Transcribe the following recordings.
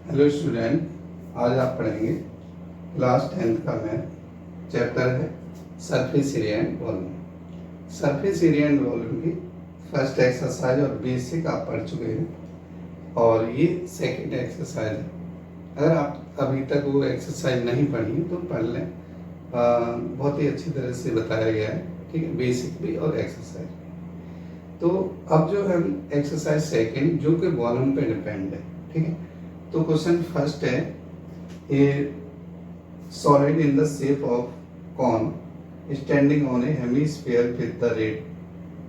Hello student, आज आप पढ़ेंगे क्लास 10th का मैथ। चैप्टर है surface area and volume. Surface area and volume की फर्स्ट एक्सरसाइज और बेसिक आप पढ़ चुके हैं और ये सेकंड एक्सरसाइज है। अगर आप अभी तक वो एक्सरसाइज नहीं पढ़ी तो पढ़ लें। बहुत ही अच्छी तरह से बताया गया है, ठीक है, बेसिक भी और एक्सरसाइज भी। तो अब जो हम एक्सरसाइज सेकंड जो कि वॉल्यूम पे डिपेंड है, ठीक है। तो क्वेश्चन फर्स्ट है, a solid in the shape of cone standing on a hemisphere with the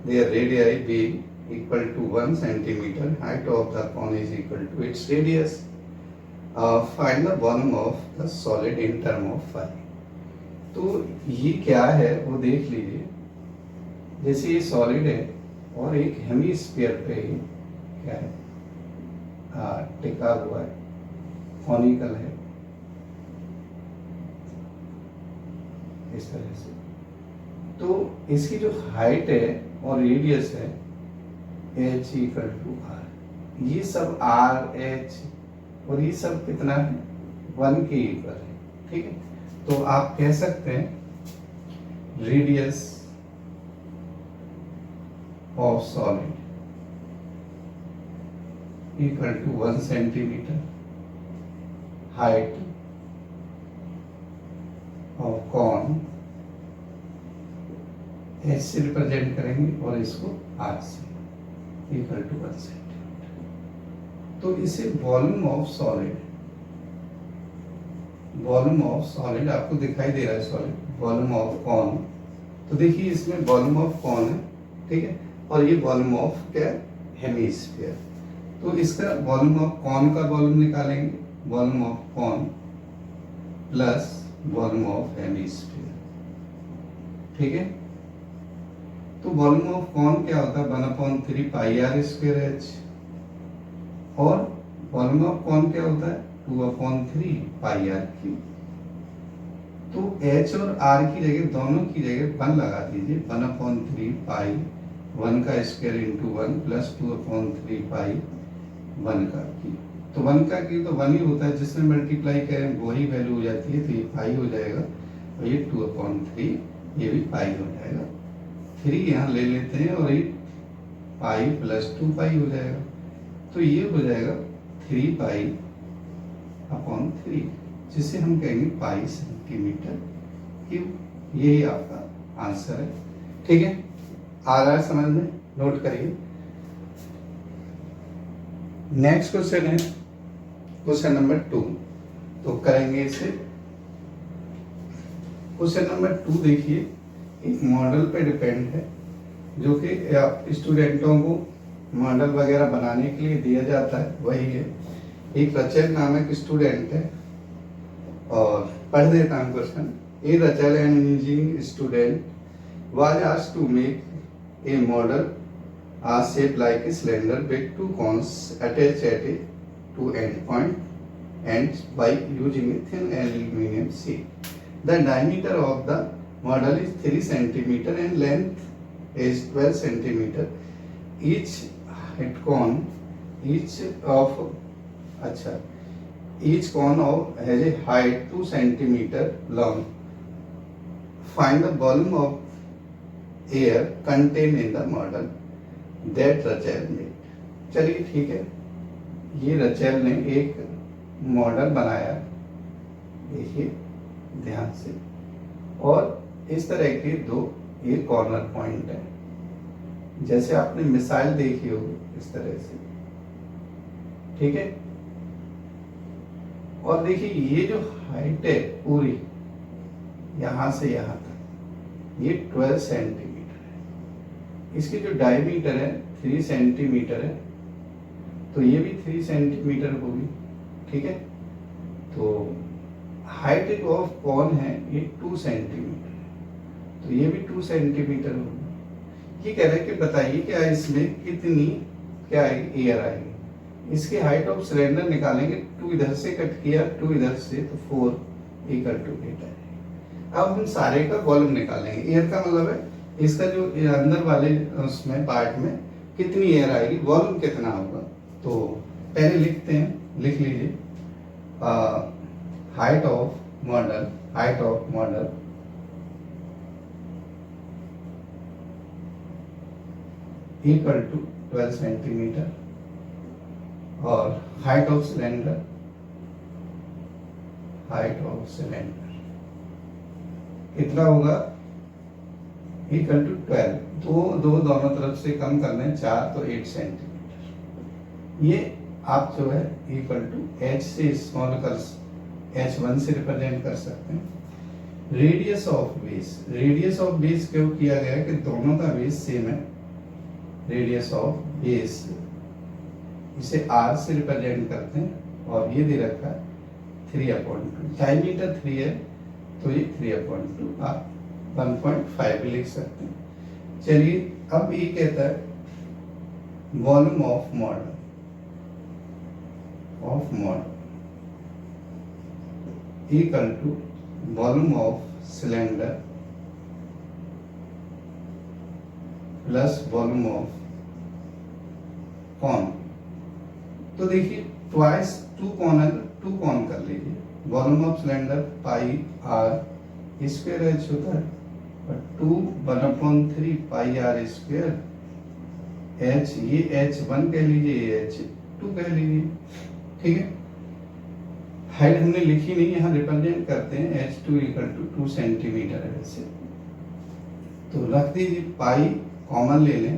their radii being equal to 1 centimeter, height of the cone is equal to its radius. Find the volume of the solid in term of phi. तो ये क्या है वो देख लीजिए। जैसे ये solid है और एक हेमीस्फीयर पे क्या है, टिका हुआ है, कॉनिकल है इस तरह से। तो इसकी जो हाइट है और रेडियस है h इक्वल टू r, ये सब r h और ये सब कितना है 1 के इक्वल है, ठीक है। तो आप कह सकते हैं radius of solid equal to 1 centimetre, height of cone H से रिप्रेजेंट करेंगे और इसको आर से इक्वल टू 1 सेंटीमीटर। तो इसे वॉल्यूम ऑफ सॉलिड आपको दिखाई दे रहा है, सॉलिड वॉल्यूम ऑफ कॉन। तो देखिए इसमें वॉल्यूम ऑफ कॉन है, ठीक है, और ये वॉल्यूम ऑफ क्या है, हेमीस्फीयर। तो इसका वॉल्यूम ऑफ कॉन का वॉल्यूम निकालेंगे, volume of cone plus volume of hemisphere, ठीक है। तो वॉल्यूम ऑफ कॉन क्या होता है 1/3 पाई आर स्क्वायर एच, और वॉल्यूम ऑफ कॉन क्या होता है 2/3 पाई आर क्यूब। तो एच और आर की जगह, दोनों की जगह 1 लगा दीजिए। 1/3 पाई 1 का स्क्वायर इंटू 1 प्लस 2/3 पाई 1 का क्यूब। तो 1 का क्यूब तो 1 ही होता है, जिसमें मल्टीप्लाई करें वही वैल्यू हो जाती है। तो ये पाई हो जाएगा और ये 2/3, ये भी पाई हो जाएगा। 3 यहाँ ले लेते हैं और ये पाई प्लस 2 पाई हो जाएगा। तो ये हो जाएगा 3 पाई अपॉन 3, जिसे हम कहेंगे पाई सेंटीमीटर क्यूब। यही आपका आंसर है, ठीक है। आ रहा है समझ में, नोट करिए। नेक्स्ट क्वेश्चन है क्वेश्चन नंबर 2। तो करेंगे इसे। क्वेश्चन नंबर 2 देखिए, एक मॉडल पे डिपेंड है, जो कि स्टूडेंटों को मॉडल वगैरह बनाने के लिए दिया जाता है, वही है। एक रचेल नामक स्टूडेंट है, और पढ़ देता हूँ question. A Rachel an engineering student was asked to make a model shaped like a cylinder with 2 cones attached at a 2 end point ends by using a thin aluminum sheet. The diameter of the model is 3 centimeter and length is 12 centimeter. Each head cone each cone has a height 2 centimeter long. Find the volume of air contained in the model that Rachel ने। चलिए ठीक है, ये Rachel ने एक model बनाया, देखिए ध्यान से, और इस तरह के 2 ये कॉर्नर पॉइंट है, जैसे आपने मिसाइल देखी होगी इस तरह से, ठीक है। और देखिए ये जो हाइट है पूरी यहां से यहां तक, ये 12 सेंटीमीटर। इसकी जो डायमीटर है 3 सेंटीमीटर है, तो ये भी 3 सेंटीमीटर होगी, ठीक है। तो हाइट ऑफ कॉन है ये 2 सेंटीमीटर है, तो ये भी 2 सेंटीमीटर होगी। ये कह रहे हैं कि बताइए क्या इसमें कितनी क्या आएगी, एयर आएगी। इसकी हाइट ऑफ सिलेंडर निकालेंगे, 2 इधर से कट किया, 2 इधर से, तो 4 इक्वल टू 8 आएगा। अब हम सारे का वॉल्यूम निकालेंगे। एयर का मतलब है इसका जो अंदर वाले उसमें पार्ट में कितनी एयर आएगी, वॉल्यूम कितना होगा। तो पहले लिखते हैं, लिख लीजिए। height of model equal to 12 centimeter और height of cylinder कितना होगा इक्वल टू 12, दोनों तरफ से कम करने 4 तो 8 सेंटीमीटर। ये आप जो है इक्वल टू h से स्मॉल कर h1 से रिप्रेजेंट कर सकते हैं। रेडियस ऑफ बेस क्यों किया गया है कि दोनों का बेस सेम है। रेडियस ऑफ बेस इसे r से रिप्रेजेंट करते हैं और ये दे रखा है 3/2। डायमीटर 3 है तो ये 3/2 आप 1.5 भी लिख सकते हैं। चलिए अब ये कहता है volume of model equal to volume of cylinder plus volume of cone. तो देखिए ट्वाइस 2 कॉन है, 2 कॉन कर लीजिए। Volume of cylinder pi R square H होता है और 2 1/3 पाई आर स्क्वायर एच, ये h1 कह लीजिए, ये h2 कह लीजिए, ठीक है। हाइट हमने लिखी नहीं, यहाँ रिप्रेजेंट करते हैं h2 इक्वल टू 2 सेंटीमीटर है वैसे, तो रख दीजिए। पाई कॉमन ले लें,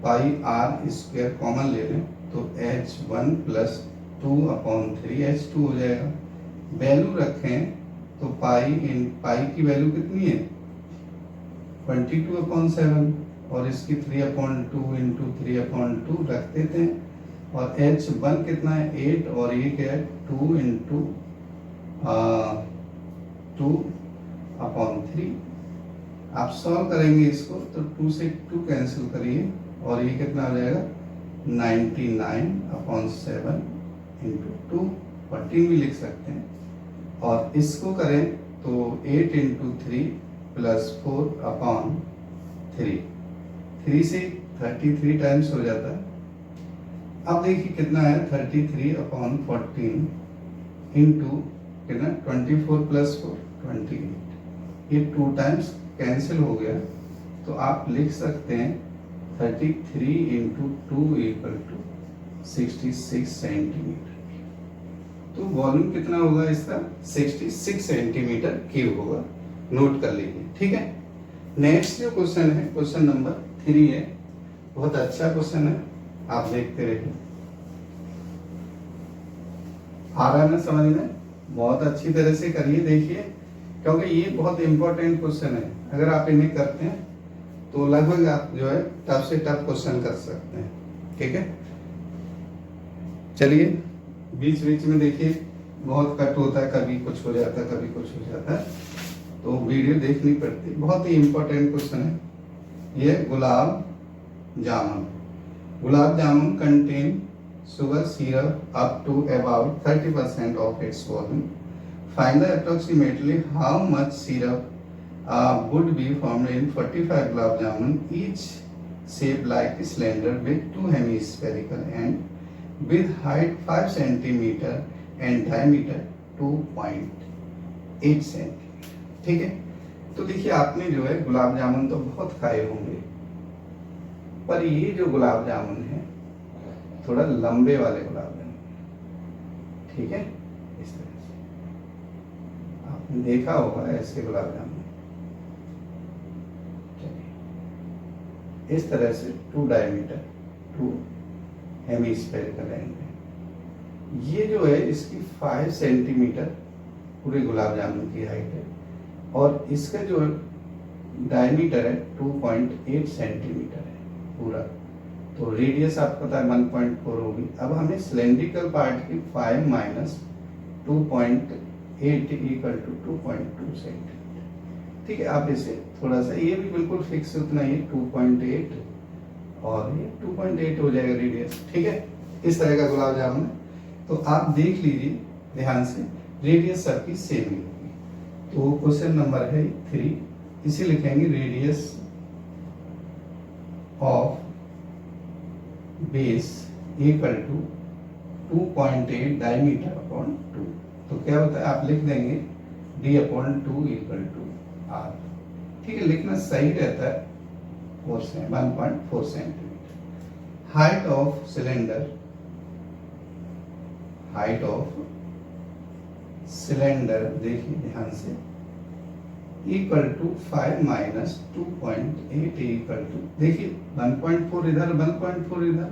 पाई आर स्क्वायर कॉमन ले लें तो h1 प्लस 2/3 h2 हो जाएगा। वैल्यू रखें तो पाई की वैल्यू कितनी है 22/7 और इसकी 3/2 इंटू 3/2 रख देते हैं और h1 कितना है 8 और ये क्या है 2 इंटू 2/3। आप सॉल्व करेंगे इसको तो 2 से 2 कैंसिल करिए और ये कितना हो जाएगा 99/7 इंटू 2, 14 भी लिख सकते हैं। और इसको करें तो 8 इंटू 3 प्लस 4/3, 3 से 33 टाइम्स हो जाता है। अब देखिए कितना है 33/14 इंटू कितना 24 प्लस 4 28, ये 2 टाइम्स कैंसिल हो गया तो आप लिख सकते हैं 33 इंटू 2 इक्वल टू 66 सेंटीमीटर। तो वॉल्यूम कितना होगा इसका 66 सेंटीमीटर क्यूब होगा, नोट कर लीजिए, ठीक है। नेक्स्ट जो क्वेश्चन है क्वेश्चन नंबर 3 है, बहुत अच्छा क्वेश्चन है, आप देखते रहिए। आ रहा है ना समझ में, बहुत अच्छी तरह से करिए, देखिए क्योंकि ये बहुत इंपॉर्टेंट क्वेश्चन है। अगर आप इन्हें करते हैं तो लगभग आप जो है टफ से टफ क्वेश्चन कर सकते हैं, ठीक है। चलिए बीच बीच में देखिए बहुत कट होता है, कभी कुछ हो जाता है कभी कुछ हो जाता है, तो वीडियो देखनी पड़ती है। बहुत ही इंपॉर्टेंट क्वेश्चन है ये। Gulab jamun contain sugar syrup up to about 30% of its volume. Find the approximately how much syrup would be formed in 45 gulab jamun, each shaped like a cylinder with 2 hemispherical and with height 5 centimeter and diameter 2.8 centimeter, ठीक है। तो देखिए आपने जो है गुलाब जामुन तो बहुत खाए होंगे, पर ये जो गुलाब जामुन है थोड़ा लंबे वाले गुलाब जामुन, ठीक है। इस तरह से आपने देखा होगा ऐसे गुलाब जामुन, इस तरह से 2 डायमीटर 2 हेमिस्फेरिकल एंड है। ये जो है इसकी 5 सेंटीमीटर पूरे गुलाब जामुन की हाइट है और इसका जो डायमीटर है 2.8 सेंटीमीटर है पूरा। तो रेडियस आपको पता है 1.4 होगी। अब हमें सिलेंड्रिकल पार्ट की 5 माइनस 2.8 इक्वल टू 2.2 सेंटीमीटर, ठीक है। आप इसे थोड़ा सा, ये भी बिल्कुल फिक्स उतना ही 2.8 और ये 2.8 हो जाएगा रेडियस, ठीक है। इस तरह का गुलाब जामुन है। तो आप देख लीजिए ध्यान से, रेडियस सबकी सेम ही होगी। तो क्वेश्चन नंबर है 3, इसे लिखेंगे radius of base equal to 2.8 diameter upon 2। तो क्या होता है, आप लिख देंगे d upon 2 equal to r। ठीक है, लिखना सही रहता है, 1.4 centimetre. Height of cylinder, height of cylinder देखिए ध्यान से, equal to 5 minus 2.8 equal to, देखिए 1.4 इधर 1.4 इधर,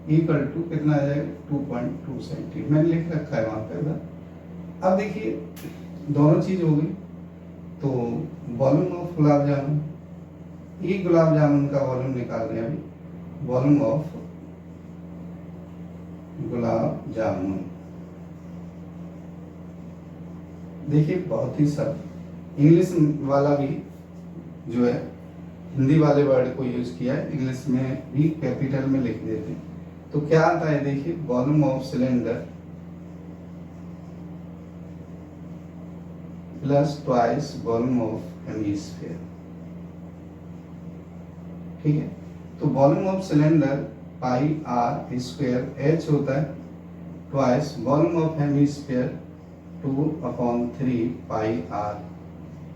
इक्वल टू कितना आ जाएगा 2.2 सेंटीमीटर। मैंने लिख रखा है वहां पे उधर। अब देखिए दोनों चीज हो गई, तो वॉल्यूम ऑफ गुलाब जामुन, ये गुलाब जामुन का वॉल्यूम निकाल रहे हैं अभी, वॉल्यूम ऑफ गुलाब जामुन। देखिए बहुत ही सब इंग्लिश वाला भी जो है हिंदी वाले वर्ड को यूज किया है, इंग्लिश में भी कैपिटल में लिख देते हैं। तो क्या आता है देखिए, volume of cylinder plus twice volume of hemisphere. ठीक है, तो volume of cylinder pi R square H होता है, twice volume of hemisphere 2/3 pi R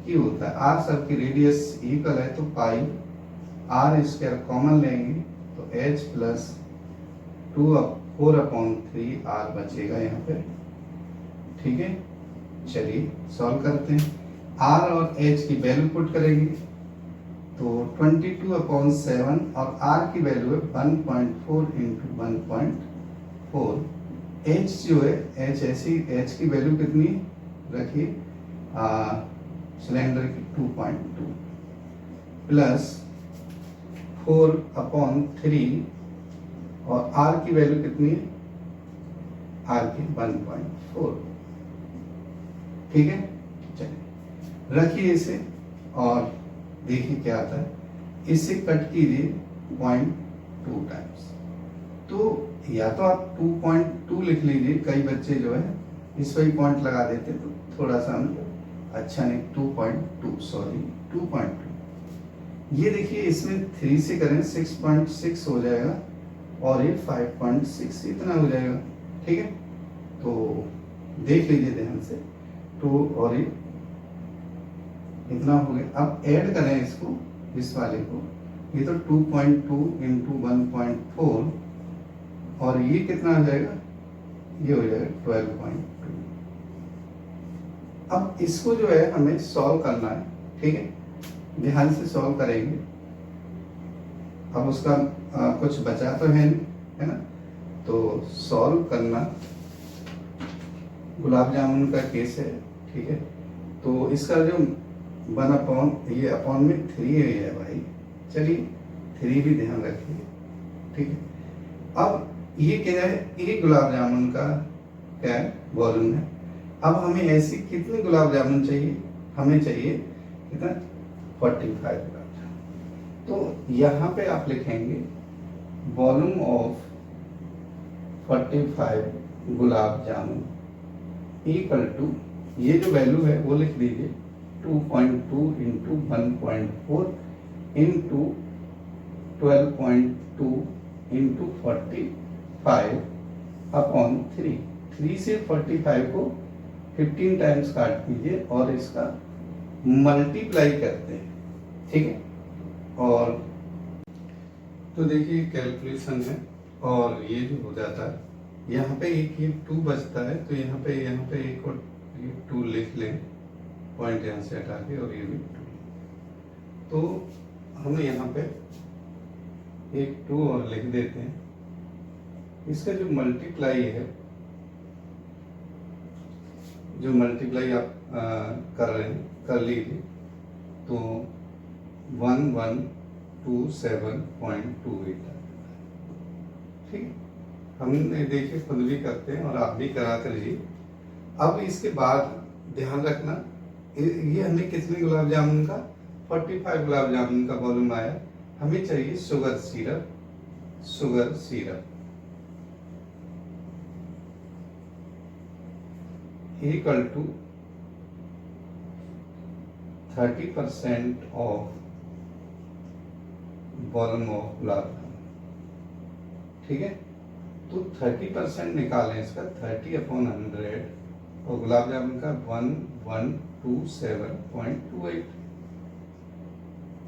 cube होता है। आर सब की रेडियस इक्वल है, तो पाई आर स्क्वायर कॉमन लेंगे तो एच प्लस 4/3 आर बचेगा यहाँ पे। ठीक है, चलिए सॉल्व करते हैं। आर और एच की वैल्यू पुट करेंगे तो 22/7 और आर की वैल्यू है 1.4 इंटू 1.4। एच जो है एच ऐसी, एच की वैल्यू कितनी रखिए सिलेंडर की 2.2 प्लस 4/3 और आर की वैल्यू कितनी है, आर की 1.4। ठीक है, चलिए रखिए इसे और देखिए क्या आता है। इससे कट कीजिए 0.2 टाइम्स, तो या तो आप 2.2 लिख लीजिए, कई बच्चे जो है इस पर ही पॉइंट लगा देते तो थोड़ा सा अच्छा नहीं, 2.2 ये देखिए इसमें 3 से करें 6.6 हो जाएगा और ये 5.6 इतना हो जाएगा। ठीक है, तो देख लीजिए ध्यान से, 2 और ये इतना हो गया। अब ऐड करें इसको, इस वाले को, ये तो 2.2 इंटू 1.4 और ये कितना हो जाएगा, ये हो जाएगा 12.2। अब इसको जो है हमें सॉल्व करना है। ठीक है, ध्यान से सॉल्व करेंगे। अब उसका कुछ बचा तो है नहीं, है ना, तो सॉल्व करना गुलाब जामुन का केस है। ठीक है, तो इसका जो 1/, ये अपॉन में 3 है भाई, चलिए 3 भी ध्यान रखिए। ठीक है, अब ये क्या है, एक गुलाब जामुन का क्या है वॉल्यूम है। अब हमें ऐसी कितने गुलाब जामुन चाहिए, हमें चाहिए कितना 45 गुलाब जामुन। तो यहाँ पे आप लिखेंगे volume of 45 gulab jamun equal to, ये जो वैल्यू है वो लिख दीजिए 2.2 इंटू 1.4 इंटू 12.2 इंटू 45/3। 3 से 45 को 15 टाइम्स काट दीजिए और इसका मल्टीप्लाई करते हैं। ठीक है, और तो देखिए कैलकुलेशन है और ये जो हो जाता है, यहाँ पे एक ये 2 बचता है, तो यहाँ पे एक और ये 2 लिख लें, पॉइंट यहाँ से हटा के, और ये भी 2। तो हम यहाँ पे एक 2 और लिख देते हैं। इसका जो मल्टीप्लाई है, जो मल्टीप्लाई आप कर रहे हैं कर लीजिए, तो 1127.28। ठीक है, हमने देखिए खुद भी करते हैं और आप भी करा कर लीजिए। अब इसके बाद ध्यान रखना, ये हमें कितने गुलाब जामुन का 45 गुलाब जामुन का वॉल्यूम आया। हमें चाहिए sugar syrup, sugar syrup equal to 30% of volume of gulab jamun. ठीक है, तो 30% निकालें इसका, 30/100, और गुलाब जामुन का 1127.28।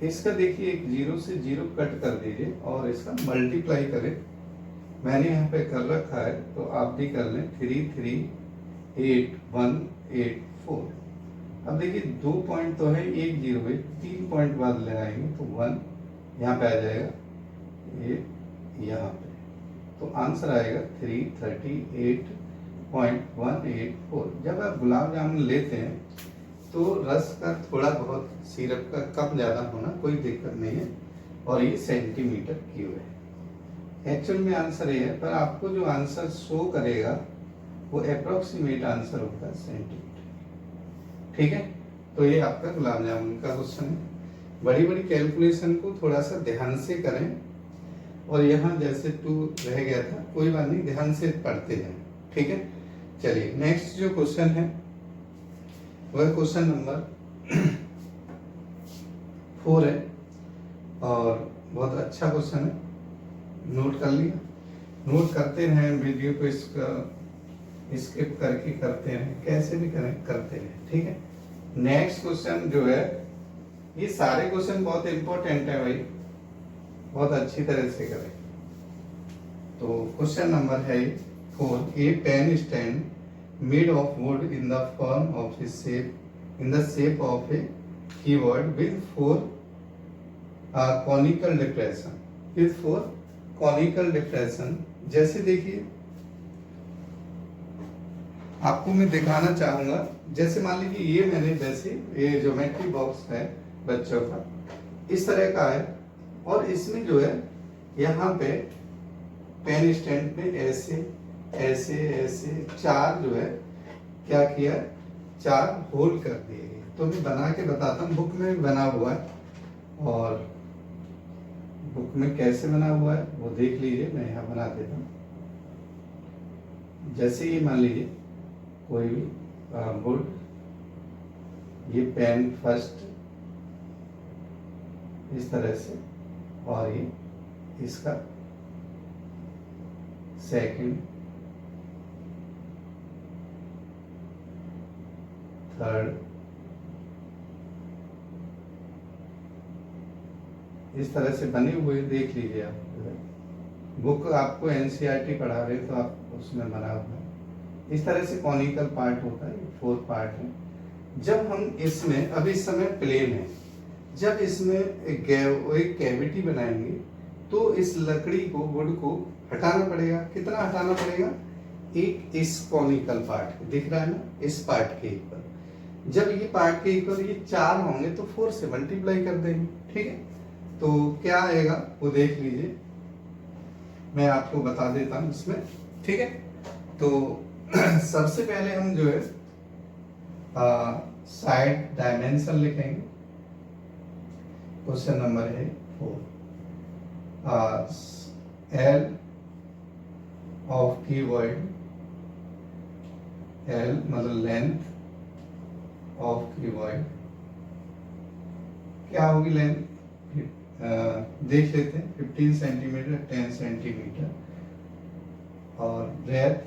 इसका देखिए एक जीरो से जीरो कट कर दीजिए और इसका मल्टीप्लाई करें। मैंने यहाँ पे कर रखा है तो आप भी कर लें, 338184। अब देखिए 2 पॉइंट तो है, एक जीरो है, 3 पॉइंट बाद लगाएंगे तो 1 यहाँ पे आ जाएगा, ये यहाँ पे, तो आंसर आएगा 338.184। जब आप गुलाब जामुन लेते हैं तो रस का थोड़ा बहुत, सिरप का कम ज़्यादा होना कोई दिक्कत नहीं है, और ये सेंटीमीटर क्यूब है। एक्चुअल में आंसर ये है, पर आपको जो आंसर शो करेगा वो अप्रोक्सीमेट आंसर होगा सेंटीमीटर। ठीक है, तो ये आपका गुलाब जामुन का क्वेश्चन है। बड़ी बड़ी कैलकुलेशन को थोड़ा सा ध्यान से करें, और यहाँ जैसे 2 रह गया था, कोई बात नहीं, ध्यान से पढ़ते जाएं। ठीक है, चलिए नेक्स्ट जो क्वेश्चन है वह क्वेश्चन नंबर 4 है, और बहुत अच्छा क्वेश्चन है। नोट कर लिया, नोट करते रहें, वीडियो को इसका स्किप करके करते रहें, कैसे भी करें करते रहें। ठीक है, नेक्स्ट क्वेश्चन जो है, ये सारे क्वेश्चन बहुत इंपॉर्टेंट है भाई, बहुत अच्छी तरह से करें। तो क्वेश्चन नंबर है 4, a pen stand made of wood in the form of a shape, in the shape of a cuboid with 4 conical depression, with 4 conical depression. जैसे देखिए आपको मैं दिखाना चाहूंगा, जैसे मान लीजिए ये मैंने, जैसे ये ज्योमेट्री बॉक्स है बच्चों का, इस तरह का है, और इसमें जो है यहाँ पे पेन स्टैंड पे ऐसे ऐसे ऐसे 4 जो है क्या किया, 4 होल कर दिए। तो मैं बना के बताता हूँ, बुक में बना हुआ है, और बुक में कैसे बना हुआ है वो देख लीजिए, मैं यहाँ बना देता हूँ। जैसे ये मान लीजिए कोई भी वुड, ये पेन फर्स्ट इस तरह से, और ये इसका सेकंड, थर्ड, इस तरह से बने हुए देख लीजिए आप। बुक आपको एनसीईआरटी पढ़ा रहे तो आप उसमें बना हुआ है, इस तरह से कॉनिकल पार्ट होता है, 4 पार्ट है। जब हम इसमें, अभी इस समय प्लेन है, जब इसमें एक कैविटी बनाएंगे तो इस लकड़ी को, वुड को हटाना पड़ेगा। कितना हटाना पड़ेगा, एक इस कॉनिकल पार्ट दिख रहा है ना, इस पार्ट के ऊपर, जब ये पार्ट के ऊपर ये 4 होंगे तो 4 से मल्टीप्लाई कर देंगे। ठीक है, तो क्या आएगा वो देख लीजिए, मैं आपको बता देता हूं इसमें। ठीक है, तो सबसे पहले हम जो है साइड डायमेंशन लिखेंगे। क्वेश्चन नंबर है 4, एल ऑफ कीवर्ड, एल मतलब लेंथ ऑफ कीवर्ड, क्या होगी लेंथ, देख लेते हैं, 15 सेंटीमीटर, 10 सेंटीमीटर, और ब्रेथ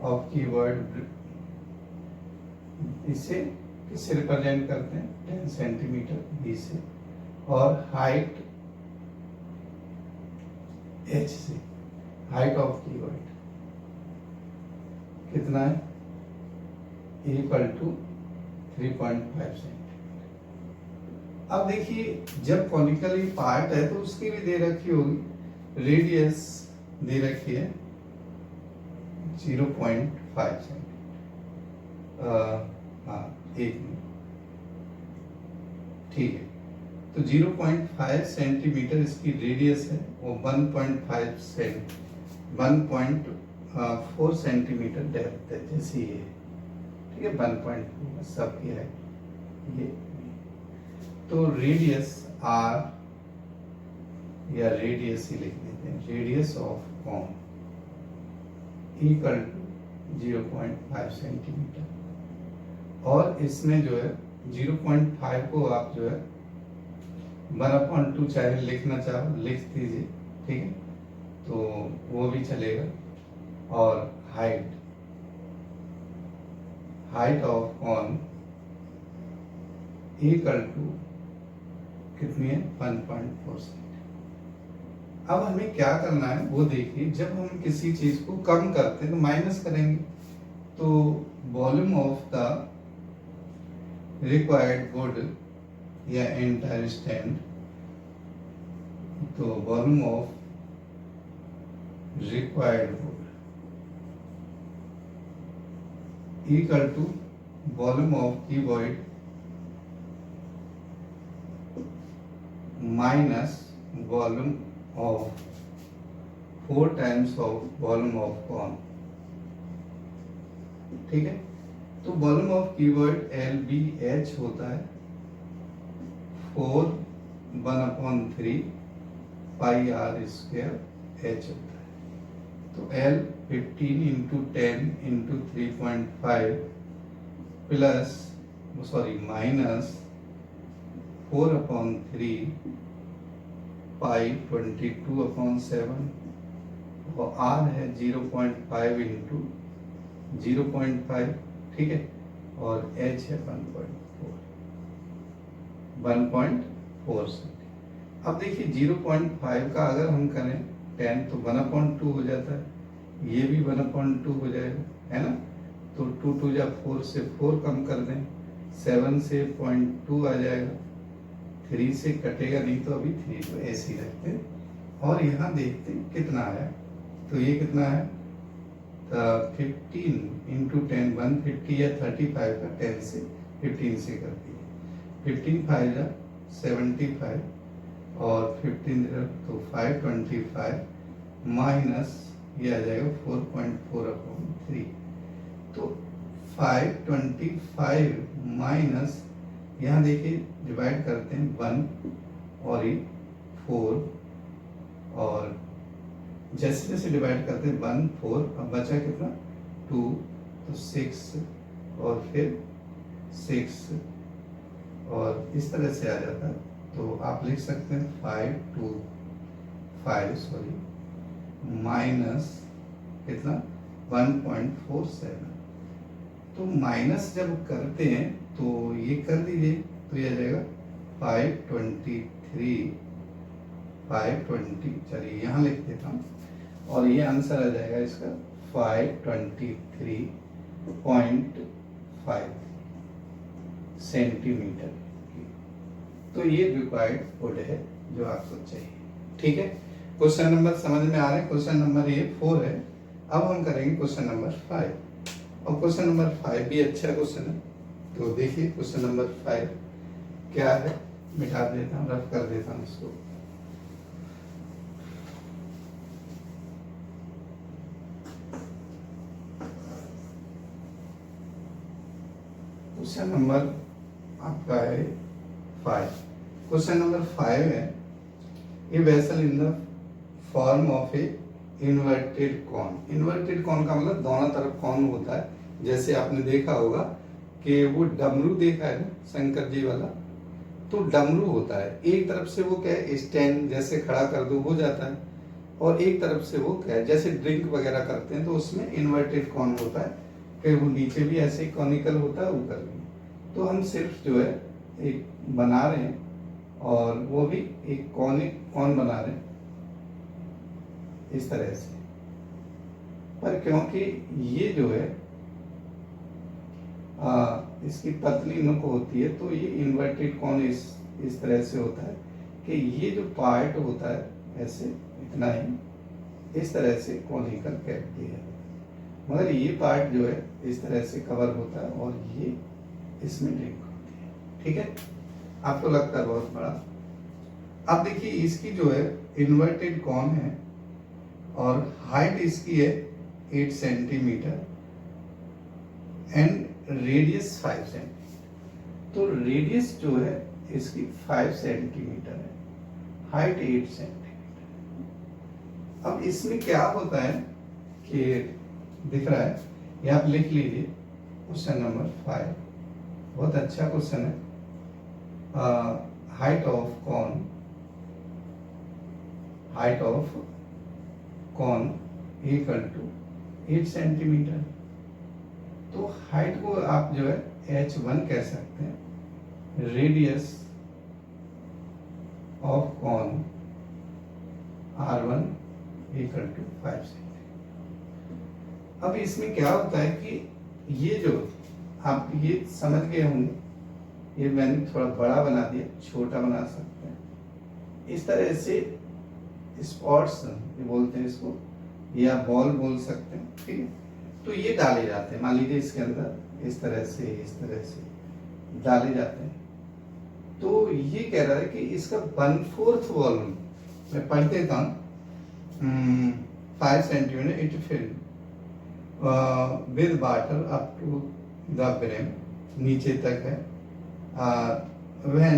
ऑफ कीवर्ड, इसे किससे रिप्रेजेंट करते हैं, 10 सेंटीमीटर बी से, और हाइट एच से, हाइट ऑफ कीवर्ड कितना है, इक्वल टू 3.5 सेंटीमीटर। अब देखिए जब कॉनिकल पार्ट है तो उसकी भी दे रखी होगी, रेडियस दे रखी है 0.5 सेंटीमीटर, हाँ 1 मिनट, ठीक है। तो 0.5 सेंटीमीटर इसकी रेडियस है, वो 1.4 सेंटीमीटर डेप्थ है, जैसे ये, ठीक है, 1.2 सबकी है ये। तो रेडियस आर, या रेडियस ही लिख देते हैं, radius of cone equal to 0.5 centimetre, और इसमें जो है 0.5 को आप जो है 1/2 चाहे लिखना चाहो लिख दीजिए। ठीक है, तो वो भी चलेगा। और height of cone equal to कितनी है 1.4 अब हमें क्या करना है वो देखिए, जब हम किसी चीज को कम करते हैं तो माइनस करेंगे। तो volume of the required wood या एंटायर स्टैंड, तो volume of required wood equal to volume of cuboid minus volume of 4 times of volume of cone. ठीक है, तो वॉल्यूम ऑफ क्यूबॉइड LBH होता है 4 1/3 पाई r स्क्वायर h होता है। तो L 15 into 10 into 3.5 plus minus 4/3 पाई 22/7 और r है 0.5 इंटू 0.5। ठीक है, और h है 1.4 से। अब देखिए 0.5 का अगर हम करें 10 तो 1/2 हो जाता है, ये भी 1/2 हो जाएगा, है ना। तो 2 2 जा 4 से 4 कम कर दें, 7 से 0.2 आ जाएगा, 3 से कटेगा नहीं तो अभी 3 को ऐसे ही रखते हैं। और यहाँ देखते हैं कितना आया, तो ये कितना है 15 इंटू 10 150 या 35 का 10 से 15 से कर दिए, 15 5 जा 75 और 15 तो 525 माइनस ये आ जाएगा 4.4/3। तो 525 माइनस यहाँ देखिए डिवाइड करते हैं 1 और ये 4 और जैसे जैसे डिवाइड करते हैं 1 4 अब बचा कितना 2 तो 6 और फिर 6 और इस तरह से आ जाता है। तो आप लिख सकते हैं 5 माइनस कितना 1.47। तो माइनस जब करते हैं तो ये कर दीजिए, तो ये आ जाएगा 520। चलिए यहाँ लिख देता हूँ और ये आंसर आ जाएगा इसका 523.5 सेंटीमीटर। तो ये रिक्वायर्ड वुड है जो आपको चाहिए। ठीक है, क्वेश्चन नंबर समझ में आ रहे हैं। क्वेश्चन नंबर ये 4 है। अब हम करेंगे क्वेश्चन नंबर 5 और क्वेश्चन नंबर 5 भी अच्छा क्वेश्चन है। तो देखिए क्वेश्चन नंबर 5 क्या है, मिटा देता हूँ, रफ कर देता हूँ इसको। क्वेश्चन नंबर आपका है 5। क्वेश्चन नंबर 5 है a vessel in the form of a inverted cone. Inverted cone का मतलब दोनों तरफ कॉन होता है। जैसे आपने देखा होगा कि वो डमरू देखा है ना शंकर जी वाला, तो डमरू होता है, एक तरफ से वो क्या है स्टैंड जैसे खड़ा कर दो हो जाता है, और एक तरफ से वो क्या है जैसे ड्रिंक वगैरह करते हैं तो उसमें इन्वर्टेड कॉन होता है, फिर वो नीचे भी ऐसे कॉनिकल होता है ऊपर भी। तो हम सिर्फ जो है एक बना रहे हैं और वो भी एक कॉन बना रहे हैं इस तरह से। पर क्योंकि ये जो है इसकी पतली नुक होती है तो ये इन्वर्टेड कॉन इस तरह से होता है कि ये जो पार्ट होता है ऐसे इतना ही इस तरह से कॉनिकल कैविटी है, मगर ये पार्ट जो है इस तरह से कवर होता है और ये इसमें ड्रिंक होती है। ठीक है, आपको लगता है बहुत बड़ा। अब देखिए इसकी जो है इन्वर्टेड कॉन है और हाइट इसकी है 8 सेंटीमीटर एंड रेडियस 5 सेंटीमीटर। तो रेडियस जो है इसकी 5 सेंटीमीटर है, हाइट 8 सेंटीमीटर। अब इसमें क्या होता है कि दिख रहा है, ये आप लिख लीजिए क्वेश्चन नंबर 5, बहुत अच्छा क्वेश्चन है। Height of cone equal to 8 centimetre. तो हाइट को आप जो है h1 कह सकते हैं, radius of cone r1 equal to 5 centimetre. अब इसमें क्या होता है कि ये जो आप ये समझ गए होंगे, ये मैंने थोड़ा बड़ा बना दिया, छोटा बना सकते हैं इस तरह से। स्पॉट्स ये बोलते हैं इसको, या बॉल बोल सकते हैं, ठीक है। तो ये डाले जाते हैं, मान लीजिए इसके अंदर इस तरह से डाले जाते हैं। तो ये कह रहा है कि इसका 1/4 वॉल्यूम मैं पढ़ देता हूँ। 5 centimetre it filled with water up to the brim, नीचे तक है। When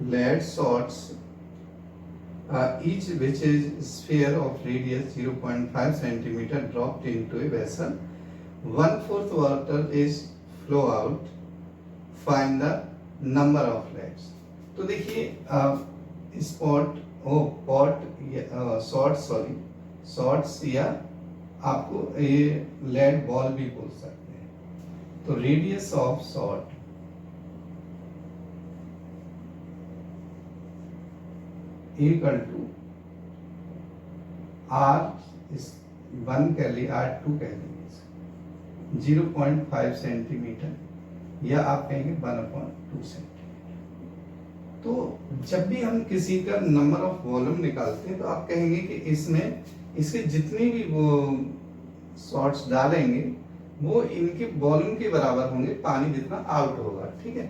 lead sorts each which is sphere of radius 0.5 centimeter dropped into a vessel, 1/4 water is flow out, find the number of leads। तो देखिए shorts या आपको ये lead ball भी बोल सकते हैं। तो radius of shot equal to R1 कह ली, R2 कह लीजिए 0.5 सेंटीमीटर, या आप कहेंगे 1/2 सेंटीमीटर। तो जब भी हम किसी का नंबर ऑफ वॉल्यूम निकालते हैं तो आप कहेंगे कि इसमें इसके जितने भी वो शॉर्ट्स डालेंगे वो इनके वॉल्यूम के बराबर होंगे, पानी जितना आउट होगा, ठीक है।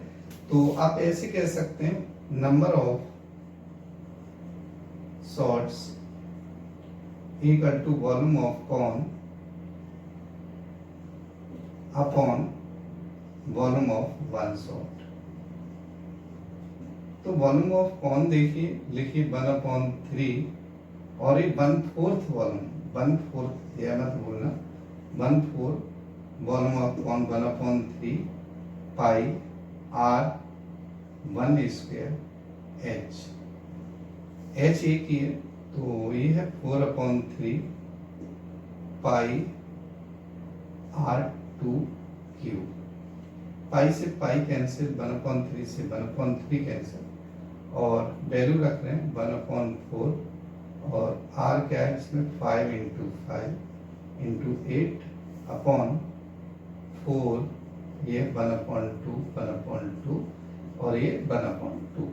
तो आप ऐसे कह सकते हैं number of shots equal to volume of cone upon volume of one shot. तो वॉल्यूम ऑफ कॉन देखिए, लिखिए 1/3, और ये 1/4 वॉल्यूम, 1/4 यह मत बोलना, 1/4 वॉल्यूम ऑफ कॉन 1/3 पाई r1² h। h एक ही है, तो ये है 4/3 पाई r2³ पाई से पाई कैंसिल, 1/3 से 1/3 कैंसिल, और वैल्यू रख रहे हैं 1/4, और r क्या है इसमें 5 × 5 × 8 अपॉन 4, ये 1/2 1/2, और ये 1/2।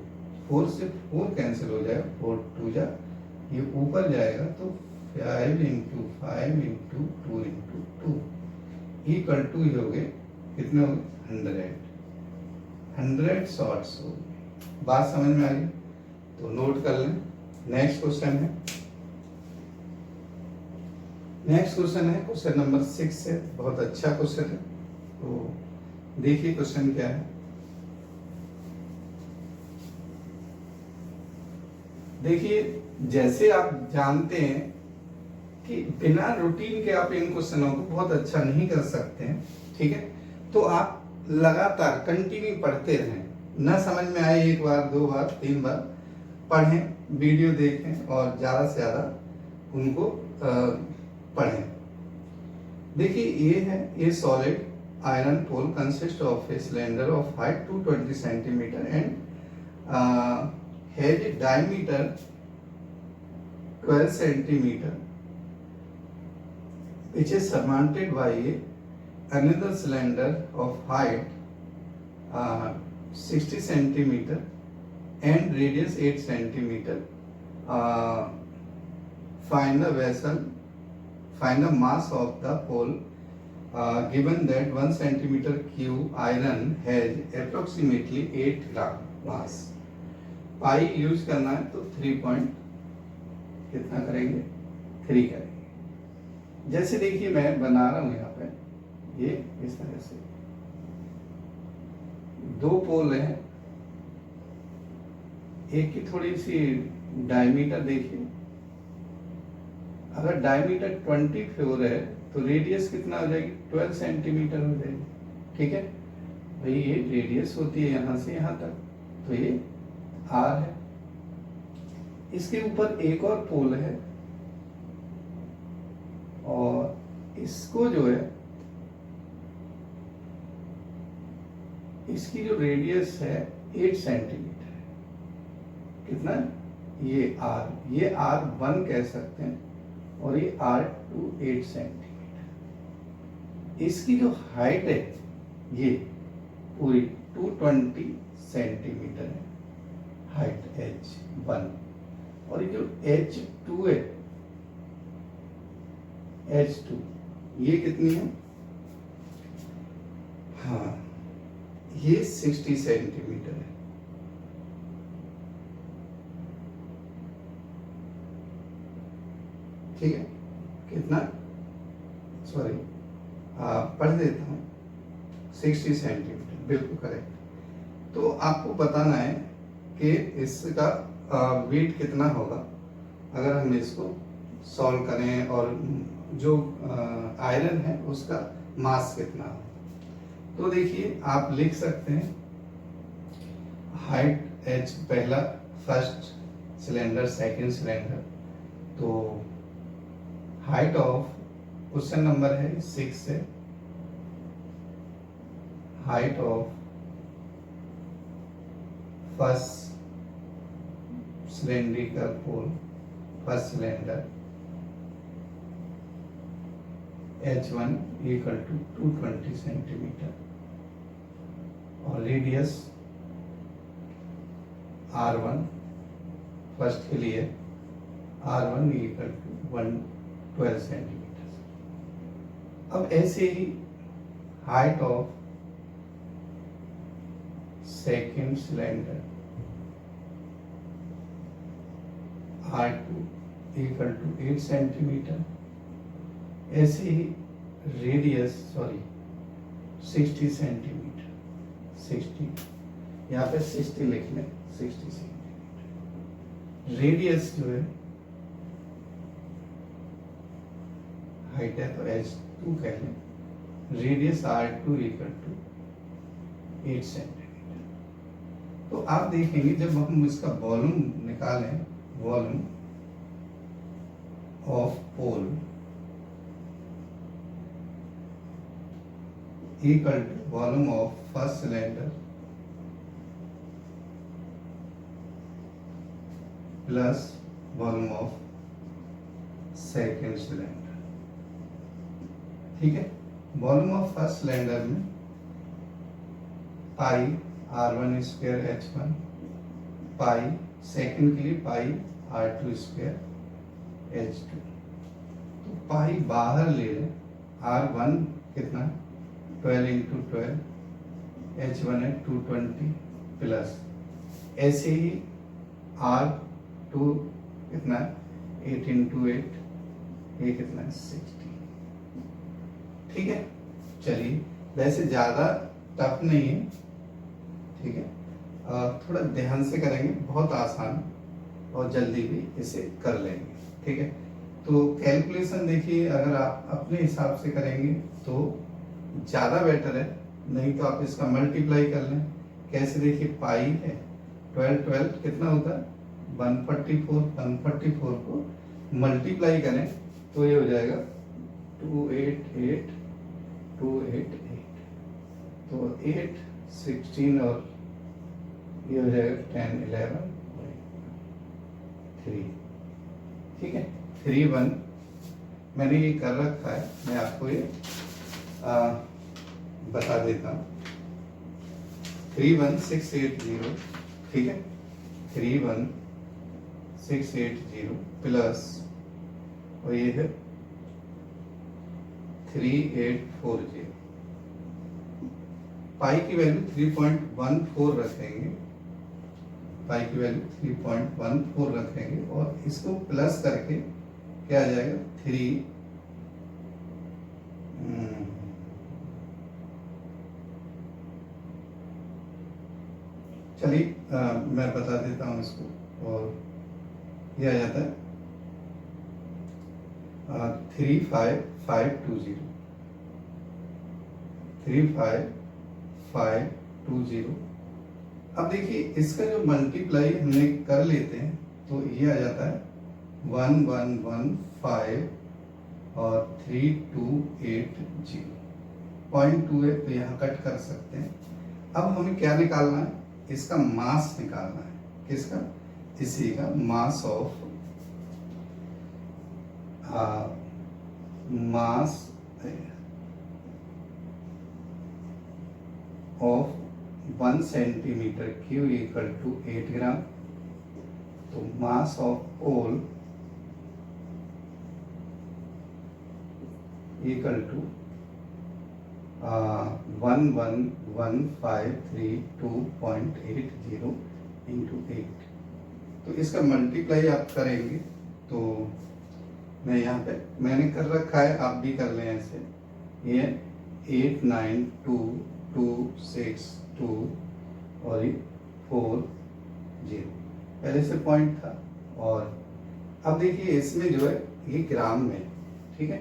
4 से 4 कैंसिल हो जाएगा, 4 2 जा, ये ऊपर जाएगा तो 5 × 5 × 2 × 2 इक्वल टू हो गए कितने हो गए 100 शॉर्ट्स हो गए। बात समझ में आ गई तो नोट कर लें। नेक्स्ट क्वेश्चन है, क्वेश्चन नंबर 6 है, बहुत अच्छा क्वेश्चन है। तो देखिए क्वेश्चन क्या है। देखिए जैसे आप जानते हैं कि बिना रूटीन के आप इन क्वेश्चनों को बहुत अच्छा नहीं कर सकते हैं, ठीक है। तो आप लगातार कंटिन्यू पढ़ते रहें, न समझ में आए 1 बार 2 बार 3 बार पढ़ें, वीडियो देखें और ज़्यादा से ज़्यादा उनको पढ़ें। देखिए ये है, ये solid iron pole consist of a cylinder of height 220 centimetre and had a diameter 12 centimeter, which is surmounted by another cylinder of height 60 centimeter and radius 8 centimeter. Find the mass of the pole given that 1 centimeter cube iron has approximately 8 gram mass। Pi use करना है तो 3 point कितना करेंगे 3 करेंगे। जैसे देखिए मैं बना रहा हूं यहाँ पे, ये इस तरह से 2 पोल हैं, एक की थोड़ी सी डायमीटर देखिए, अगर डायमीटर 24 है तो रेडियस कितना हो जाएगी 12 सेंटीमीटर हो जाएगी, ठीक है भाई। ये रेडियस होती है यहाँ से यहाँ तक, तो ये R है, इसके ऊपर एक और पोल है और इसको जो है, इसकी जो रेडियस है 8 सेंटीमीटर है। कितना? ये R1 कह सकते हैं और ये R2 8 सेंटीमीटर। इसकी जो हाइट है ये पूरी 220 सेंटीमीटर है हाइट H1, और ये जो H2 है, H2 ये कितनी है? हाँ, ये 60 सेंटीमीटर है। ठीक है, कितना? सॉरी, पढ़ देता हूँ, 60 सेंटीमीटर, बिल्कुल करेक्ट। तो आपको बताना है कि इसका वेट कितना होगा अगर हम इसको सॉल्व करें, और जो आयरन है उसका मास कितना होगा। तो देखिए, आप लिख सकते हैं हाइट H पहला, फर्स्ट सिलेंडर, सेकंड सिलेंडर, तो हाइट ऑफ क्वेश्चन नंबर है 6 से, height of first cylindrical pole, first cylinder H1 equal to 220 centimetre, और रेडियस R1 फर्स्ट के लिए R1 इक्वल टू 112 सेंटीमीटर। अब ऐसे ही height of second cylinder R2 equal to 8 centimetre, ऐसे ही रेडियस 60 सेंटीमीटर, 60, यहाँ पे 60 लिख लें, 60 सेंटीमीटर। रेडियस जो है, हाइट है तो H2 कह लें, radius R2 equal to 8 centimetre. तो आप देखेंगे जब हम इसका वॉल्यूम निकालें, volume of pole equal to volume of first cylinder plus volume of second cylinder. ठीक है, वॉल्यूम ऑफ फर्स्ट सिलेंडर में पाई R1 स्क्वायर H1, पाई सेकेंड के लिए पाई R2 स्क्वायर H2। तो पाई बाहर ले लें, R1 कितना? 12 इंटू 12, H1 है 220 प्लस, ऐसे ही R2 कितना? 8 इंटू 8, ये कितना? 60। ठीक है, चलिए, वैसे ज़्यादा टफ नहीं है, ठीक है, थोड़ा ध्यान से करेंगे, बहुत आसान और जल्दी भी इसे कर लेंगे। ठीक है, तो कैलकुलेशन देखिए, अगर आप अपने हिसाब से करेंगे तो ज़्यादा बेटर है, नहीं तो आप इसका मल्टीप्लाई कर लें। कैसे? देखिए, पाई है 12 कितना होता है? 144। 144 को मल्टीप्लाई करें तो ये हो जाएगा 288, तो 8, 16 और ये हो जाएगा 10, 11, 3। ठीक है, 3, 1 मैंने ये कर रखा है, मैं आपको ये बता देता हूँ। 31680, ठीक है, 31680 प्लस, और ये है 3840। पाई की वैल्यू 3.14 रखेंगे, पाई की वैल्यू 3.14 रखेंगे, और इसको प्लस करके क्या आ जाएगा? 3, चलिए मैं बता देता हूँ इसको, और ये आ जाता है 35520, 35520। अब देखिए, इसका जो मल्टीप्लाई हमने कर लेते हैं, तो ये आ जाता है 1115 और 3280। 0.2 है तो यहाँ कट कर सकते हैं। अब हमें क्या निकालना है, इसका मास निकालना है। किसका? इसी का mass of of 1 centimetre cube equal to 8 gram. तो mass of pole equal to 111532.80 into 8। तो इसका मल्टीप्लाई आप करेंगे तो मैं यहाँ पे मैंने कर रखा है, आप भी कर लें ऐसे। ये 892262 और ये 40 पहले से पॉइंट था। और अब देखिए इसमें जो है ये ग्राम में, ठीक है,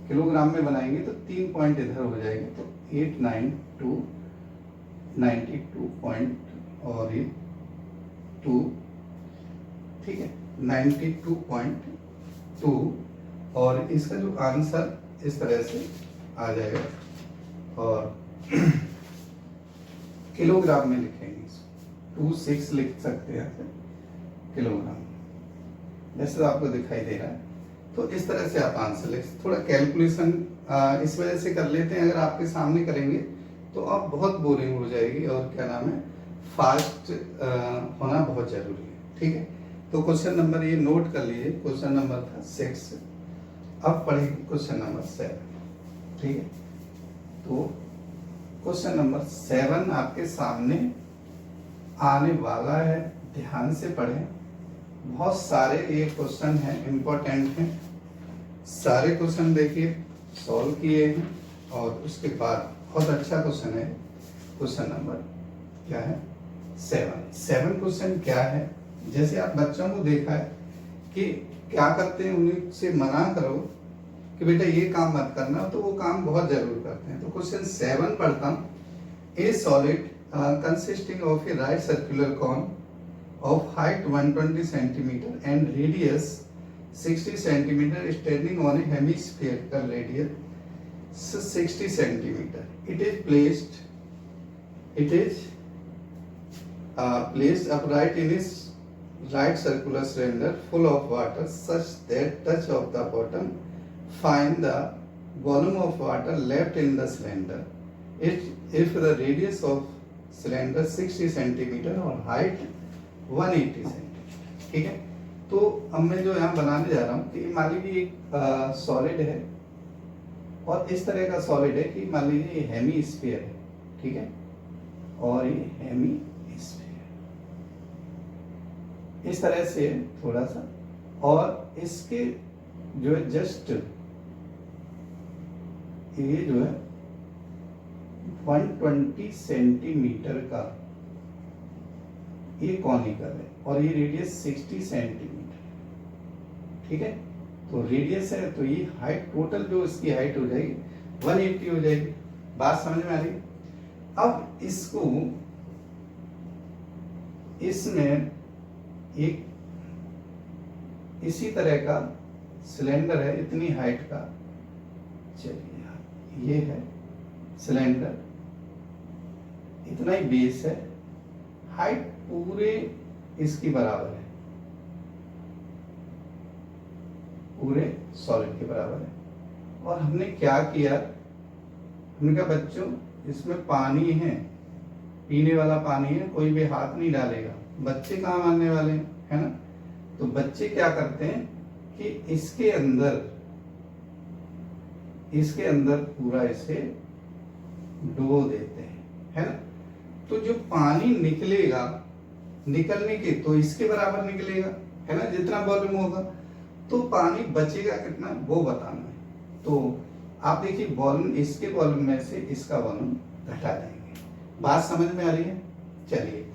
किलोग्राम में बनाएंगे तो 3 पॉइंट इधर हो जाएंगे। तो 89292 पॉइंट और ये 2, ठीक है, 92.2। और इसका जो आंसर इस तरह से आ जाएगा। और किलोग्राम में लिखेंगे इसको 26 लिख सकते हैं किलोग्राम, जैसे आपको दिखाई दे रहा है। तो इस तरह से आप आंसर लिख, थोड़ा कैलकुलेशन इस वजह से कर लेते हैं। अगर आपके सामने करेंगे तो आप बहुत बोरिंग हो जाएगी, और क्या नाम है, फास्ट होना बहुत जरूरी है, ठीक है। तो क्वेश्चन नंबर ये नोट कर लीजिए, क्वेश्चन नंबर था 6। अब पढ़ेंगे क्वेश्चन नंबर 7, ठीक है। तो क्वेश्चन नंबर 7 आपके सामने आने वाला है, ध्यान से पढ़ें। बहुत सारे ये क्वेश्चन हैं, इंपॉर्टेंट हैं। सारे क्वेश्चन देखिए सॉल्व किए हैं, और उसके बाद बहुत अच्छा क्वेश्चन है क्वेश्चन नंबर क्या है 7 क्वेश्चन क्या है। जैसे आप बच्चों को देखा है कि क्या करते हैं, उन्हें से मना करो कि बेटा ये काम मत करना, तो वो काम बहुत जरूर करते हैं। तो क्वेश्चन 7 पढ़ता हूँ। A solid consisting of a right circular cone of height 120 centimeter and radius 60 centimeter standing on a hemispherical radius 60 centimeter. It is placed upright in its right circular cylinder full of water such that touch of the bottom. Find the volume of water left in the cylinder. If the radius of cylinder 60 centimeter or height 180 centimetre, ठीक है। तो अब मैं जो यहाँ बनाने जा रहा हूँ कि मान लीजिए एक सॉलिड है, और इस तरह का सॉलिड है कि मान लीजिए ये हेमी स्फीयर है, ठीक है, और ये हेमी स्फीयर इस तरह से थोड़ा सा, और इसके जो है जस्ट ये जो है 120 सेंटीमीटर का ये कॉनिकल है, और ये रेडियस 60 सेंटीमीटर, ठीक है। तो रेडियस है, तो ये हाइट टोटल जो इसकी हाइट हो जाएगी 180 हो जाएगी। बात समझ में आ रही? अब इसको इसमें एक इसी तरह का सिलेंडर है, इतनी हाइट का, चलिए ये है सिलेंडर, इतना ही बेस है, हाइट पूरे इसकी बराबर है, पूरे सॉलिड के बराबर है। और हमने क्या किया, हमने कहा बच्चों इसमें पानी है, पीने वाला पानी है, कोई भी हाथ नहीं डालेगा, बच्चे कहाँ मानने वाले हैं, है ना। तो बच्चे क्या करते हैं कि इसके अंदर पूरा इसे डुबो देते हैं, है ना। तो जो पानी निकलेगा, निकलने के तो इसके बराबर निकलेगा, है ना, जितना वॉल्यूम होगा। तो पानी बचेगा कितना वो बताना है। तो आप देखिए वॉल्यूम, इसके वॉल्यूम में से इसका वॉल्यूम घटा देंगे। बात समझ में आ रही है? चलिए,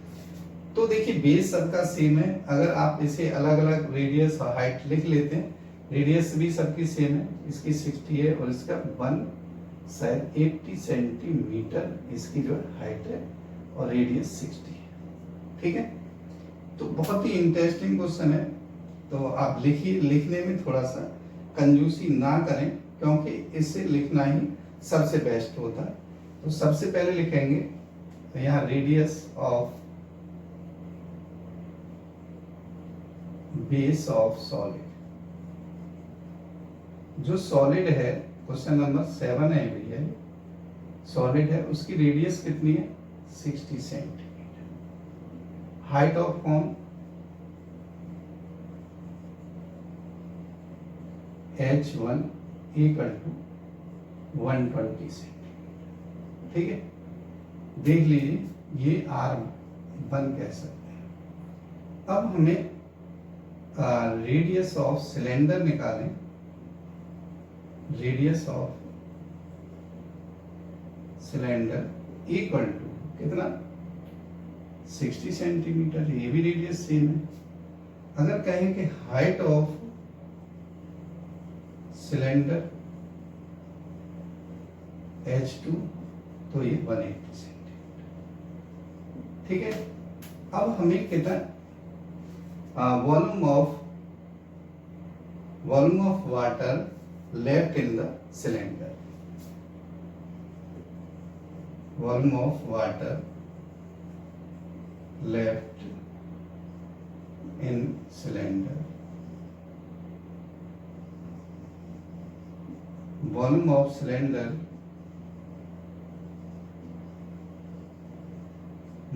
तो देखिए बेस सबका सेम है। अगर आप इसे अलग अलग रेडियस और हाइट लिख लेते हैं, रेडियस भी सबकी सेम है, इसकी 60 है और इसका 80 सेंटीमीटर इसकी जो हाइट है, और रेडियस 60 है, ठीक है। तो बहुत ही इंटरेस्टिंग क्वेश्चन है, तो आप लिखिए, लिखने में थोड़ा सा कंजूसी ना करें क्योंकि इससे लिखना ही सबसे बेस्ट होता है। तो सबसे पहले लिखेंगे तो यहाँ radius of base of solid, जो सॉलिड है क्वेश्चन नंबर 7 है भैया, सॉलिड है, उसकी रेडियस कितनी है 60 सेंटीमीटर। हाइट ऑफ कौन H1 इक्वल टू 120 सेंटीमीटर। ठीक है, देख लीजिए ये R1 कह सकते हैं। अब हमें रेडियस ऑफ सिलेंडर निकालें। Radius of cylinder equal to कितना 60 सेंटीमीटर, ये भी रेडियस सेम है। अगर कहें कि हाइट ऑफ सिलेंडर H2 तो ये 180 सेंटीमीटर। ठीक है, अब हमें कितना volume of water left in the cylinder, volume of water left in cylinder, volume of cylinder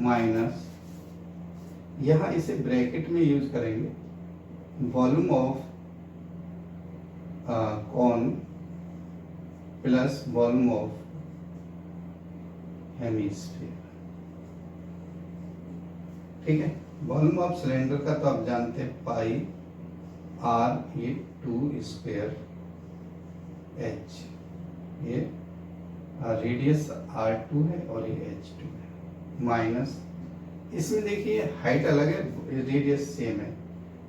minus, यहां इसे ब्रैकेट में यूज करेंगे, volume of cone plus volume of hemisphere. ठीक है, वॉल्यूम ऑफ सिलेंडर का तो आप जानते हैं पाई आर, ये 2 स्क्वायर एच, ये रेडियस R2 है और ये H2 है, माइनस इसमें देखिए हाइट अलग है, रेडियस सेम है,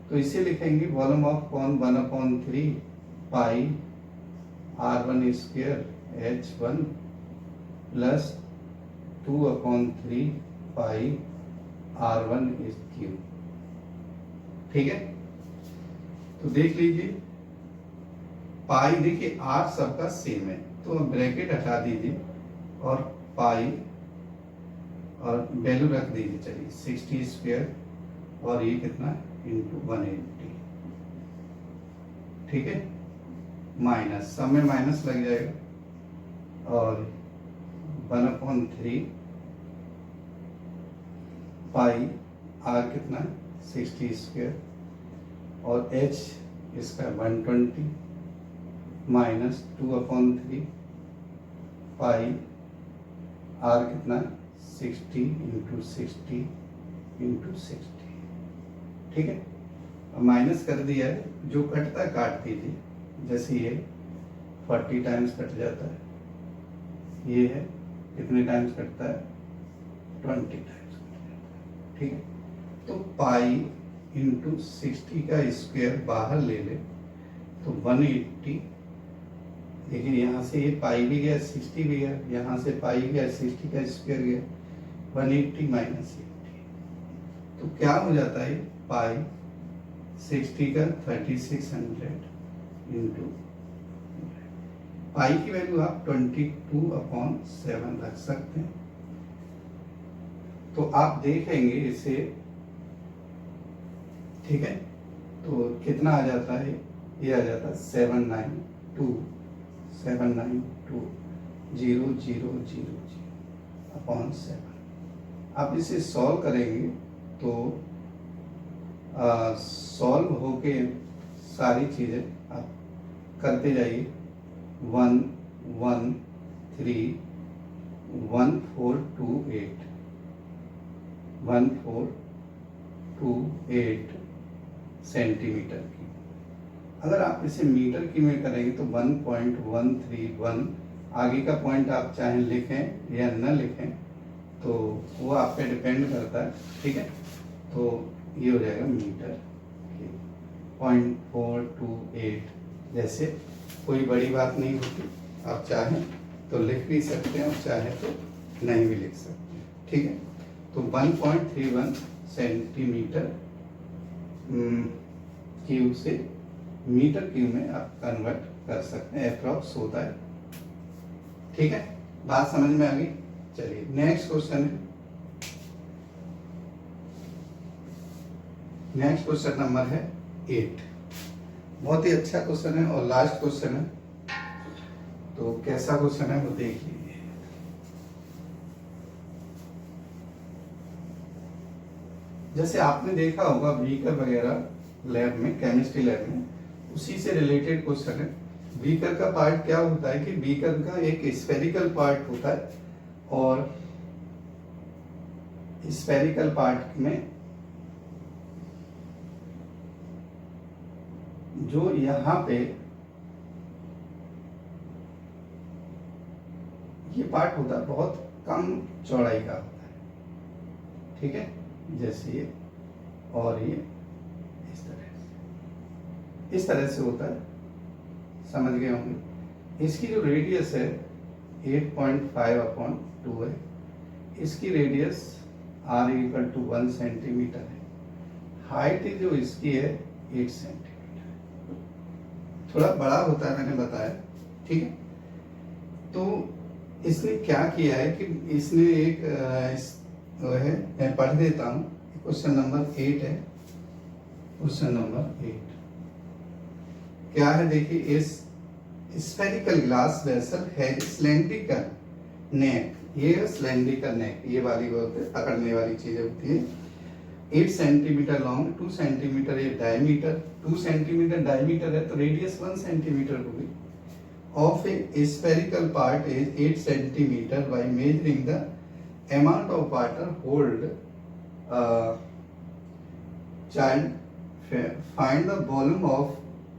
तो इसे लिखेंगे volume of cone 1/3 pi R1 square H1 plus 2/3 pi R1 is cube. ठीक है, तो देख लीजिए पाई, देखिए R सबका सेम है तो ब्रैकेट हटा दीजिए और पाई और वैल्यू रख दीजिए, चलिए 60 स्क्वायर और ये कितना इंटू 180। ठीक है, माइनस, सब में माइनस लग जाएगा और 1/3 पाई आर कितना 60 स्क्वायर और H इसका 120 माइनस 2/3 पाई आर कितना 60 इंटू 60 इंटू 60। ठीक है, अब माइनस कर दिया है, जो कटता है काट दीजिए, जैसे ये 40 टाइम्स कट जाता है, ये है कितने टाइम्स कटता है 20 टाइम्स कट जाता है। ठीक है, तो पाई इंटू 60 का स्क्वायर बाहर ले ले तो 180, देखिए यहाँ से ये पाई भी गया 60 भी गया, यहाँ से पाई गया 60 का स्क्वायर गया 180 माइनस 80, तो क्या हो जाता है पाई 60 का 3600 इंटू पाई की वैल्यू आप 22/7 रख सकते हैं। तो आप देखेंगे इसे, ठीक है, तो कितना आ जाता है, ये आ जाता है 792,000,000/7। आप इसे सॉल्व करेंगे तो सॉल्व होके सारी चीजें आप करते जाइए, 1131428 सेंटीमीटर की। अगर आप इसे मीटर की में करेंगे तो 1.131, आगे का पॉइंट आप चाहे लिखें या न लिखें तो वो आप पे डिपेंड करता है। ठीक है, तो ये हो जाएगा मीटर 0.428, जैसे कोई बड़ी बात नहीं होती, आप चाहें तो लिख भी सकते हैं और चाहे तो नहीं भी लिख सकते हैं। ठीक है, तो 1.31 सेंटीमीटर क्यूब से मीटर क्यूब में आप कन्वर्ट कर सकते हैं, अप्रॉक्स होता है। ठीक है, बात समझ में आ गई। चलिए नेक्स्ट क्वेश्चन है, नेक्स्ट क्वेश्चन नंबर है 8। बहुत ही अच्छा क्वेश्चन है और लास्ट क्वेश्चन है, तो कैसा क्वेश्चन है वो देख लीजिए। जैसे आपने देखा होगा बीकर वगैरह लैब में, केमिस्ट्री लैब में, उसी से रिलेटेड क्वेश्चन है। बीकर का पार्ट क्या होता है कि बीकर का एक स्फेरिकल पार्ट होता है और स्फेरिकल पार्ट में जो यहां पे ये पार्ट होता है बहुत कम चौड़ाई का होता है। ठीक है, जैसे ये और ये इस तरह से होता है, समझ गए होंगे। इसकी जो रेडियस है 8.5/2 है, इसकी रेडियस r = 1 सेंटीमीटर है, हाइट जो इसकी है 8 सेंटीमीटर, थोड़ा बड़ा होता है मैंने बताया। ठीक है, तो इसने क्या किया है कि इसने एक है, मैं पढ़ देता हूँ। क्वेश्चन नंबर 8 है। क्वेश्चन नंबर 8 क्या है, देखिए, इस स्फेरिकल ग्लास वेसल है सिलेंड्रिकल नेक, ये सिलेंड्रिकल नेक, ये वाली बोलते हैं, पकड़ने वाली चीजें होती है। 8 सेंटीमीटर लॉन्ग, 2 सेंटीमीटर ये डायमीटर, 2 सेंटीमीटर डायमीटर है तो रेडियस 1 सेंटीमीटर होगी। Of A spherical part is 8 centimetre by measuring the amount of water hold child find the volume of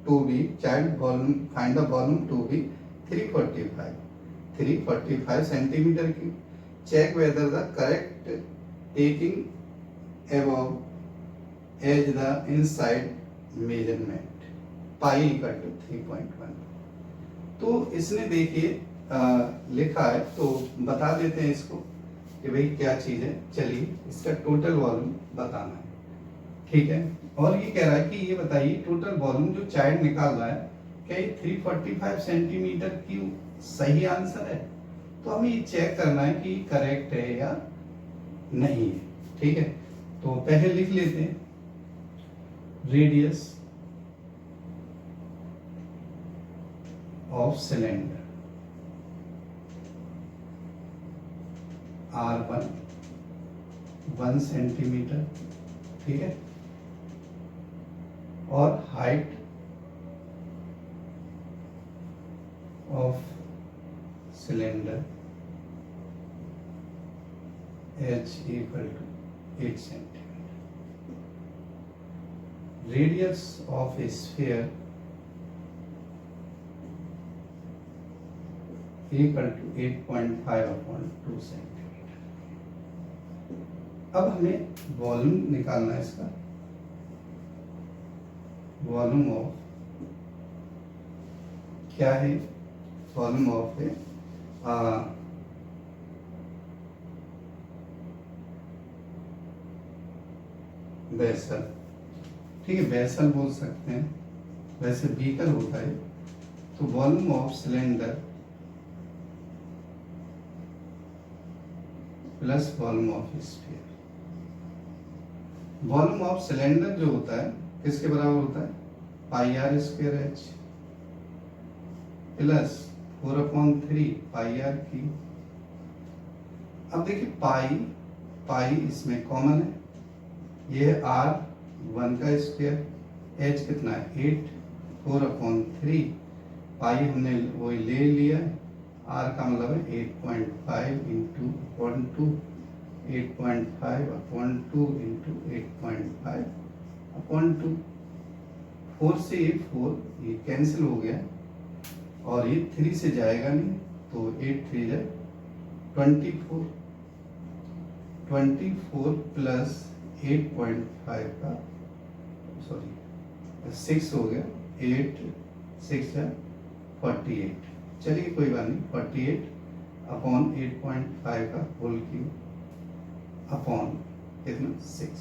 to be child volume find the volume to be 345 centimeter cube. Check whether the correct taking above as the inside measurement pi = 3.1। तो इसने देखिए लिखा है, तो बता देते हैं इसको कि भाई क्या चीज है। चलिए इसका टोटल वॉल्यूम बताना है। ठीक है, और ये कह रहा है कि ये बताइए टोटल वॉल्यूम जो चाइल्ड निकाल रहा है, क्या ये 345 सेंटीमीटर क्यूब सही आंसर है? तो हमें ये चेक करना है कि करेक्ट है या नहीं है। ठीक है, तो पहले लिख लेते हैं radius of cylinder R1 1 centimetre. ठीक है, और height of cylinder H = 8 centimetre. Radius of A sphere = 8.5/2 centimetre. अब हमें वॉल्यूम निकालना है इसका। वॉल्यूम ऑफ क्या है? वॉल्यूम ऑफ है वेसल। ठीक है, वेसल बोल सकते हैं, वैसे बीकर होता है। तो volume of cylinder plus volume of sphere. Volume of cylinder जो होता है किसके बराबर होता है? πr² h plus 4/3 πr³। अब देखिए पाई इसमें कॉमन है, ये है r1 का स्क्वायर, h कितना है 8, 4/3 पाई हमने वही ले लिया है, r का मतलब है 8.5 × 0.2, 8.5/2 × 8.5/2। 4 से 4 ये कैंसिल हो गया और ये 3 से जाएगा नहीं, तो 8 3 जाए 24, 24 प्लस 8.5 का 6 हो गया, 8 6 है 48। चलिए कोई बात नहीं, 48/8.5 का होल क्यूब अपॉन कितना 6।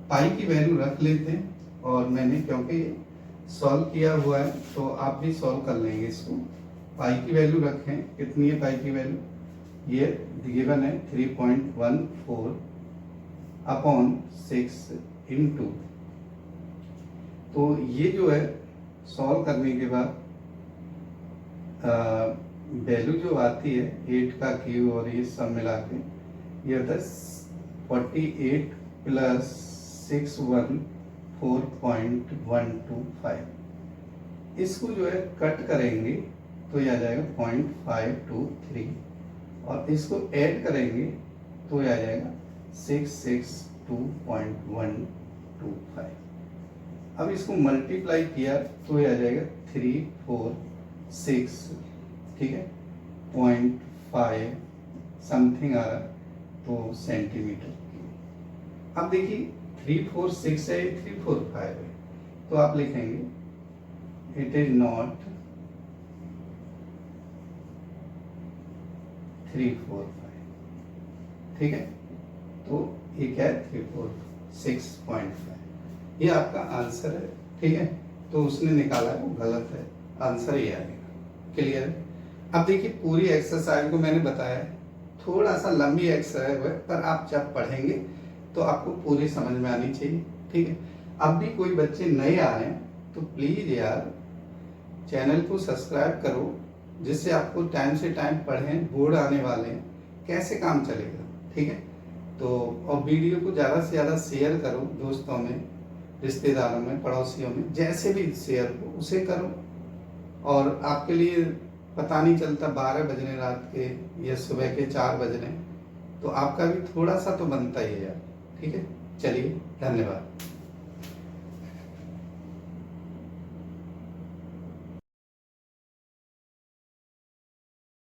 पाई की वैल्यू रख लेते हैं, और मैंने क्योंकि सॉल्व किया हुआ है तो आप भी सॉल्व कर लेंगे इसको। पाई की वैल्यू रखें, कितनी है पाई की वैल्यू, ये गिवन है 3.14 अपॉन 6 इंटू, तो ये जो है सॉल्व करने के बाद वैल्यू जो आती है 8 का क्यूब और ये सब मिला के ये होता है 48 प्लस 614.125। इसको जो है कट करेंगे तो ये आ जाएगा 0.523, और इसको ऐड करेंगे तो ये आ जाएगा 662.125। अब इसको मल्टीप्लाई किया तो ये आ जाएगा 346, ठीक है, 0.5 समथिंग आ रहा, तो सेंटीमीटर। अब देखिए 346 है, 345 है, तो आप लिखेंगे इट इज नॉट 345, ठीक है, तो ये क्या है 346.5, ये आपका आंसर है, ठीक है। तो उसने निकाला है वो गलत है, आंसर ये आएगा। क्लियर है। अब देखिए पूरी एक्सरसाइज को मैंने बताया, थोड़ा सा लंबी एक्सरसाइज है, पर आप जब पढ़ेंगे तो आपको पूरी समझ में आनी चाहिए, ठीक है। अब भी कोई बच्चे नए आ रहे हैं तो प्लीज यार चैनल को सब्सक्राइब करो, जिससे आपको टाइम से टाइम पढ़ें, बोर्ड आने वाले हैं, कैसे काम चलेगा, ठीक है। तो और वीडियो को ज़्यादा से ज़्यादा शेयर करो, दोस्तों में, रिश्तेदारों में, पड़ोसियों में, जैसे भी शेयर हो उसे करो। और आपके लिए पता नहीं चलता 12 बज रहे रात के या सुबह के 4 बज रहे, तो आपका भी थोड़ा सा तो बनता ही है यार, ठीक है। चलिए, धन्यवाद।